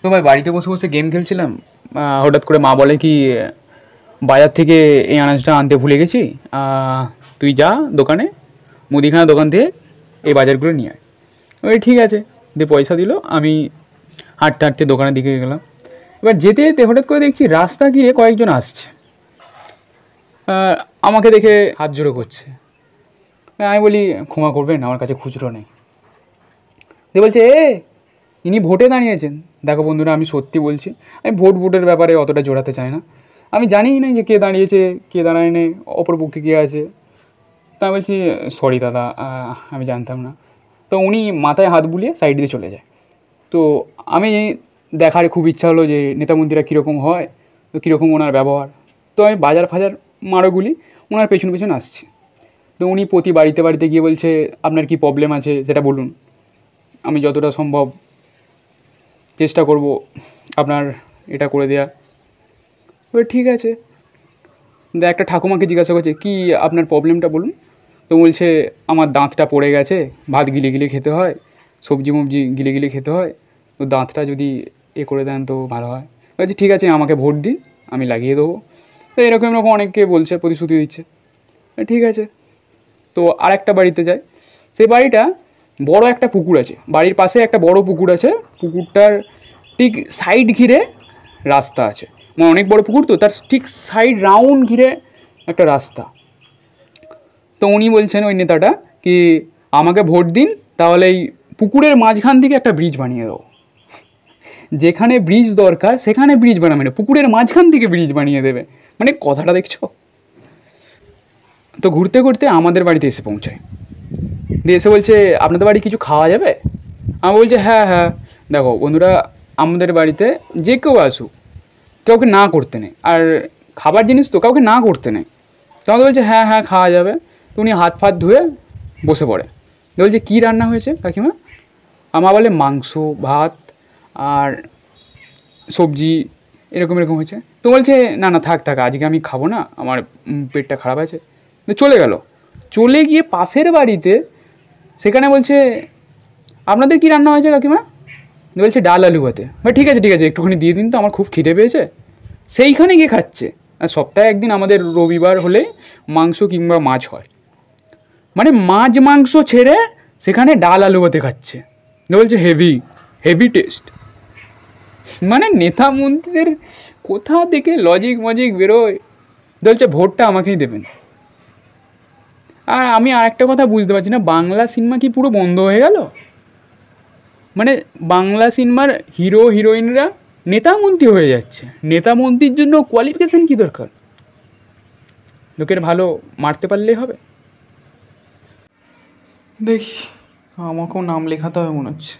তো ভাই বাড়িতে বসে বসে গেম খেলছিলাম, হঠাৎ করে মা বলে কি বাজার থেকে এই আনাজটা আনতে ভুলে গেছি, তুই যা দোকানে, মুদিখানা দোকান থেকে এই বাজারগুলো নিয়ে আয়। ওই ঠিক আছে, দিয়ে পয়সা দিল। আমি হাঁটতে হাঁটতে দোকানের দিকে গেলাম। এবার যেতে যেতে হঠাৎ করে দেখছি রাস্তা গিয়ে কয়েকজন আসছে, আমাকে দেখে হাত জোড়ো করছে। আমি বলি ক্ষমা করবেন, আমার কাছে খুচরো নেই। দিয়ে বলছে ইনি ভোটে দাঁড়িয়েছেন। দেখো বন্ধুরা, আমি সত্যি বলছি, আমি ভোটের ব্যাপারে অতটা জোড়াতে চাই না। আমি জানিই না যে কে দাঁড়িয়েছে কে দাঁড়ায়নি, অপর পক্ষে কে আছে। তা বলছি সরি দাদা, আমি জানতাম না। তো উনি মাথায় হাত বুলিয়ে সাইড দিয়ে চলে যায়। তো আমি দেখার খুব ইচ্ছা হলো যে নেতামন্ত্রীরা কীরকম হয়, তো কীরকম ওনার ব্যবহার। তো আমি বাজার ফাজার মারোগুলি ওনার পেছন পেছন আসছি। তো উনি প্রতি বাড়িতে বাড়িতে গিয়ে বলছে আপনার কি প্রবলেম আছে সেটা বলুন, আমি যতটা সম্ভব চেষ্টা করব আপনার এটা করে দেওয়া। এবার ঠিক আছে, একটা ঠাকুমাকে জিজ্ঞাসা করছে কি আপনার প্রবলেমটা বলুন। তো বলছে আমার দাঁতটা পড়ে গেছে, ভাত গিলে গিলে খেতে হয়, সবজি মবজি গিলে গিলে খেতে হয়, তো দাঁতটা যদি করে দেন তো ভালো হয়। বলছি ঠিক আছে, আমাকে ভোট দিন, আমি লাগিয়ে দেবো। তো এরকম অনেককে বলছে, প্রতিশ্রুতি দিচ্ছে। ঠিক আছে, তো আর একটা বাড়িতে যায়। সেই বাড়িটা বড় একটা পুকুর আছে, বাড়ির পাশে একটা বড় পুকুর আছে, পুকুরটার ঠিক সাইড ঘিরে রাস্তা আছে। মানে অনেক বড় পুকুর, তো তার ঠিক সাইড রাউন্ড ঘিরে একটা রাস্তা। তো উনি বলছেন ওই নেতাটা কি আমাকে ভোট দিন, তাহলে এই পুকুরের মাঝখান থেকে একটা ব্রিজ বানিয়ে দেবো। যেখানে ব্রিজ দরকার সেখানে ব্রিজ বানাবে না, পুকুরের মাঝখান থেকে ব্রিজ বানিয়ে দেবে। মানে কথাটা দেখছো? তো ঘুরতে ঘুরতে আমাদের বাড়িতে এসে পৌঁছায়। দিয়ে এসে বলছে আপনাদের বাড়ি কিছু খাওয়া যাবে? আমি বলছি হ্যাঁ হ্যাঁ। দেখো বন্ধুরা, আমাদের বাড়িতে যে কেউ আসুক কাউকে না করতে নেই, আর খাবার জিনিস তো কাউকে না করতে নেই। তো আমাদের বলছে হ্যাঁ হ্যাঁ খাওয়া যাবে। তো উনি হাত ফাত ধুয়ে বসে পড়ে। বলছে কী রান্না হয়েছে কাকিমা? আমার বলে মাংস ভাত আর সবজি এরকম হয়েছে। তো বলছে না না থাক থাক, আজকে আমি খাবো না, আমার পেটটা খারাপ আছে। তো চলে গেল। চলে গিয়ে পাশের বাড়িতে সেখানে বলছে আপনাদের কী রান্না হয়েছে কাকিমা? বলছে ডাল আলু ভাতে। ভাই ঠিক আছে ঠিক আছে, একটুখানি দিয়ে দিন তো, আমার খুব খিদে পেয়েছে। সেইখানে গিয়ে খাচ্ছে। আর সপ্তাহে একদিন আমাদের রবিবার হলে মাংস কিংবা মাছ হয়, মানে মাছ মাংস ছেড়ে সেখানে ডাল আলু ভাতে খাচ্ছে। বলছে হেভি হেভি টেস্ট। মানে নেতা মন্ত্রীদের কোথা থেকে লজিক মজিক বেরোয়। বলছে ভোটটা আমাকেই দেবেন। আর আমি আরেকটা কথা বুঝতে পারছি না, বাংলা সিনেমা কি পুরো বন্ধ হয়ে গেল? মানে বাংলা সিনেমার হিরো হিরোইনরা নেতা মন্ত্রী হয়ে যাচ্ছে। নেতা মন্ত্রীর জন্য কোয়ালিফিকেশান কী দরকার? লোকের ভালো মারতে পারলেই হবে। দেখি আমাকেও নাম লেখাতে হবে মনে হচ্ছে।